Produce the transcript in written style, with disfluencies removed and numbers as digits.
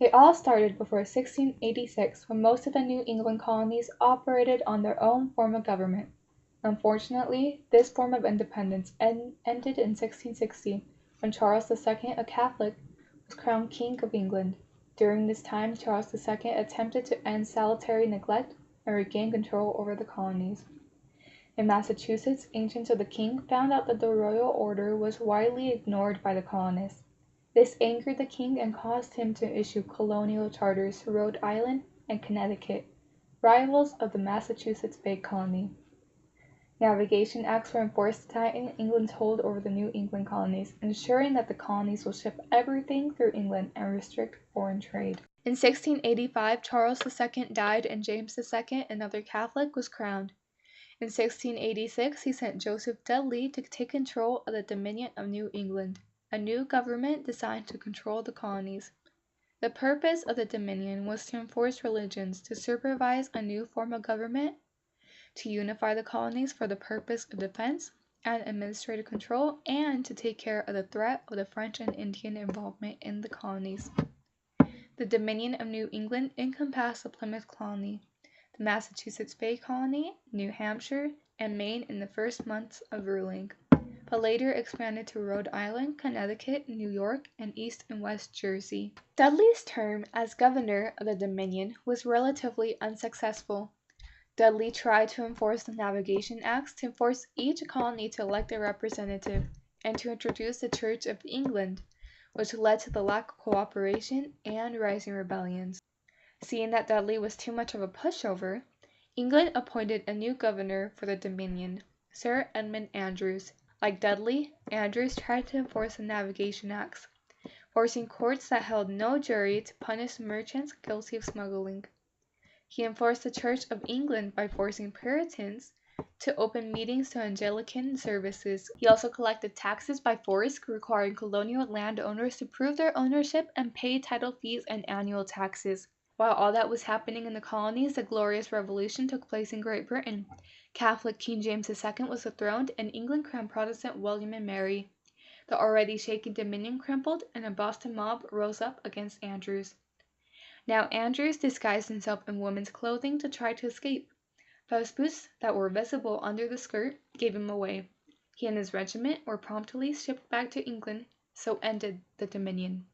It all started before 1686 when most of the New England colonies operated on their own form of government. Unfortunately, this form of independence ended in 1660 when Charles II, a Catholic, was crowned King of England. During this time, Charles II attempted to end salutary neglect and regain control over the colonies. In Massachusetts, agents of the king found out that the royal order was widely ignored by the colonists. This angered the king and caused him to issue colonial charters to Rhode Island and Connecticut, rivals of the Massachusetts Bay Colony. Navigation acts were enforced to tighten England's hold over the New England colonies, ensuring that the colonies will ship everything through England and restrict foreign trade. In 1685, Charles II died and James II, another Catholic, was crowned. In 1686, he sent Joseph Dudley to take control of the Dominion of New England, a new government designed to control the colonies. The purpose of the Dominion was to enforce religions, to supervise a new form of government, to unify the colonies for the purpose of defense and administrative control, and to take care of the threat of the French and Indian involvement in the colonies. The Dominion of New England encompassed the Plymouth Colony, the Massachusetts Bay Colony, New Hampshire, and Maine in the first months of ruling, but later expanded to Rhode Island, Connecticut, New York, and East and West Jersey. Dudley's term as governor of the Dominion was relatively unsuccessful. Dudley tried to enforce the Navigation Acts to force each colony to elect a representative and to introduce the Church of England, which led to the lack of cooperation and rising rebellions. Seeing that Dudley was too much of a pushover, England appointed a new governor for the Dominion, Sir Edmund Andros. Like Dudley, Andros tried to enforce the Navigation Acts, forcing courts that held no jury to punish merchants guilty of smuggling. He enforced the Church of England by forcing Puritans to open meetings to Anglican services. He also collected taxes by force, requiring colonial landowners to prove their ownership and pay title fees and annual taxes. While all that was happening in the colonies, the Glorious Revolution took place in Great Britain. Catholic King James II was dethroned, and England crowned Protestant William and Mary. The already shaky Dominion crumbled, and a Boston mob rose up against Andros. Now Andros disguised himself in women's clothing to try to escape. But boots that were visible under the skirt gave him away. He and his regiment were promptly shipped back to England, so ended the Dominion.